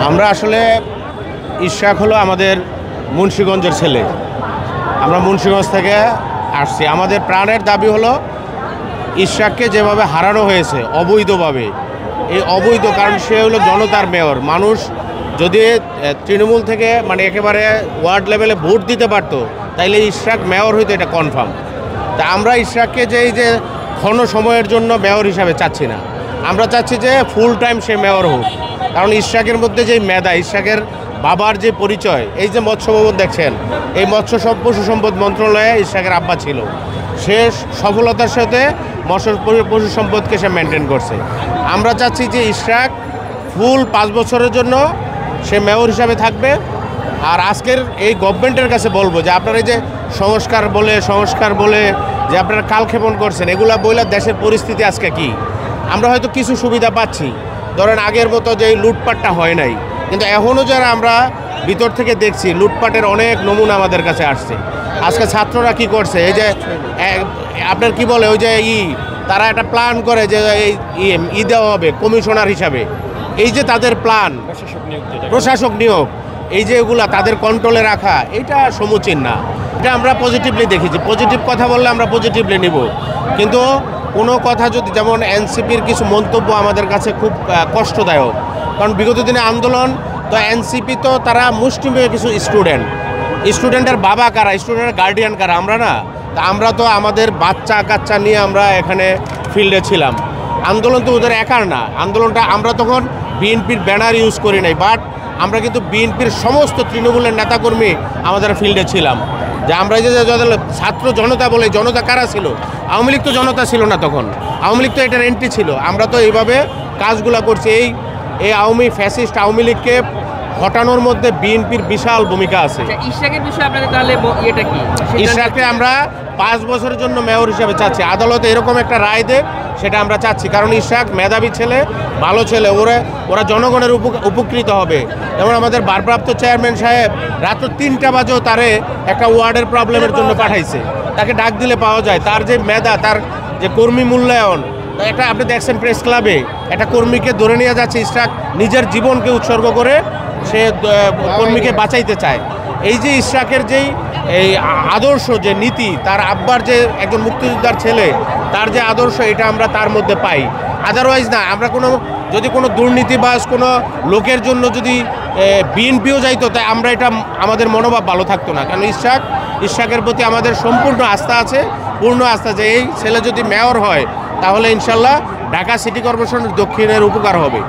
আমরা আসলে ইশরাক হলো আমাদের মুন্সিগঞ্জের ছেলে। আমরা মুন্সিগঞ্জ থেকে আসছি। আমাদের প্রাণের দাবি হলো ইশরাককে যেভাবে হারানো হয়েছে অবৈধভাবে, এই অবৈধ, কারণ সে হলো জনতার মেয়র। মানুষ যদি তৃণমূল থেকে মানে একেবারে ওয়ার্ড লেভেলে ভোট দিতে পারতো তাইলে ইশরাক মেয়র হইতো, এটা কনফার্ম। তা আমরা ইশরাককে যে এই যে ক্ষণ সময়ের জন্য মেয়র হিসাবে চাচ্ছি না, আমরা চাচ্ছি যে ফুল টাইম সে মেয়র হোক। কারণ ইশরাকের মধ্যে যে মেধা, ইশরাকের বাবার যে পরিচয়, এই যে মৎস্য ভবন দেখছেন, এই মৎস্য পশু সম্পদ মন্ত্রণালয়ে ইশরাকের আব্বা ছিল। সে সফলতার সাথে মৎস্য পশু সম্পদকে সে মেনটেন করছে। আমরা চাচ্ছি যে ইশরাক ফুল 5 বছরের জন্য সে মেয়র হিসাবে থাকবে। আর আজকের এই গভর্নমেন্টের কাছে বলবো যে আপনারা এই যে সংস্কার বলে যে আপনারা কালক্ষেপণ করছেন, এগুলা বইলা দেশের পরিস্থিতি আজকে কি। আমরা হয়তো কিছু সুবিধা পাচ্ছি, ধরেন আগের মতো যে লুটপাটটা হয় নাই, কিন্তু এখনও যারা আমরা ভিতর থেকে দেখছি লুটপাটের অনেক নমুনা আমাদের কাছে আসছে। আজকে ছাত্ররা কি করছে, এই যে আপনার কি বলে ওই যে তারা একটা প্ল্যান করে যে এই দেওয়া হবে কমিশনার হিসাবে, এই যে তাদের প্ল্যান, প্রশাসক নিয়োগ, এই যে এগুলা তাদের কন্ট্রোলে রাখা, এটা সমুচীন না। এটা আমরা পজিটিভলি দেখেছি। পজিটিভ কথা বললে আমরা পজিটিভলি নিব, কিন্তু কোনো কথা যদি, যেমন এনসিপির কিছু মন্তব্য আমাদের কাছে খুব কষ্টদায়ক। কারণ বিগত দিনে আন্দোলন তো এনসিপি তো তারা মুষ্টিমেয় কিছু স্টুডেন্টের বাবা কারা, স্টুডেন্টের গার্ডিয়ান কারা, আমরা না। তা আমরা তো আমাদের বাচ্চা কাচ্চা নিয়ে আমরা এখানে ফিল্ডে ছিলাম। আন্দোলন তো ওদের একার না, আন্দোলনটা আমরা তখন বিএনপির ব্যানার ইউজ করি নাই, বাট আমরা কিন্তু বিএনপির সমস্ত তৃণমূলের নেতাকর্মী আমাদের ফিল্ডে ছিলাম। যে আমরা যে ছাত্র জনতা বলে, জনতা কারা ছিল? আওয়ামী লীগ তো জনতা ছিল না তখন, আওয়ামী লীগ তো এটার এন্ট্রি ছিল। আমরা তো এইভাবে কাজগুলো করছি। এই ফ্যাসিস্ট আওয়ামী লীগকে হটানোর মধ্যে বিএনপির বিশাল ভূমিকা আছে। ইশরাকের বিষয়ে আপনাদের তাহলে এটা কি? ইশরাককে আমরা 5 বছরের জন্য মেয়র হিসেবে চাচ্ছি। আদালতে এরকম একটা রায় দেয়, সেটা আমরা চাচ্ছি। কারণ ইশরাক মেধাবী ছেলে, ভালো ছেলে, ওরা জনগণের উপকৃত হবে। যেমন আমাদের ভারপ্রাপ্ত চেয়ারম্যান সাহেব রাত্র 3টা বাজেও তারে একটা ওয়ার্ডের প্রবলেমের জন্য পাঠাইছে, তাকে ডাক দিলে পাওয়া যায়। তার যে মেধা, তার যে কর্মী মূল্যায়ন, একটা আপনি দেখছেন প্রেস ক্লাবে একটা কর্মীকে ধরে নিয়ে যাচ্ছে, ইশরাক নিজের জীবনকে উৎসর্গ করে সে কর্মীকে বাঁচাইতে চায়। এই যে ইশরাকের যেই এই আদর্শ, যে নীতি, তার আব্বার যে একজন মুক্তিযোদ্ধার ছেলে, তার যে আদর্শ, এটা আমরা তার মধ্যে পাই। আদারওয়াইজ না, আমরা যদি কোনো দুর্নীতিবাজ কোনো লোকের জন্য যদি বিএনপিও যাইতো, তাই আমরা এটা আমাদের মনোভাব ভালো থাকতো না। কারণ ইশরাকের প্রতি আমাদের সম্পূর্ণ আস্থা আছে, পূর্ণ আস্থা, যে এই ছেলে যদি মেয়র হয় তাহলে ইনশাল্লাহ ঢাকা সিটি কর্পোরেশনের দক্ষিণের উপকার হবে।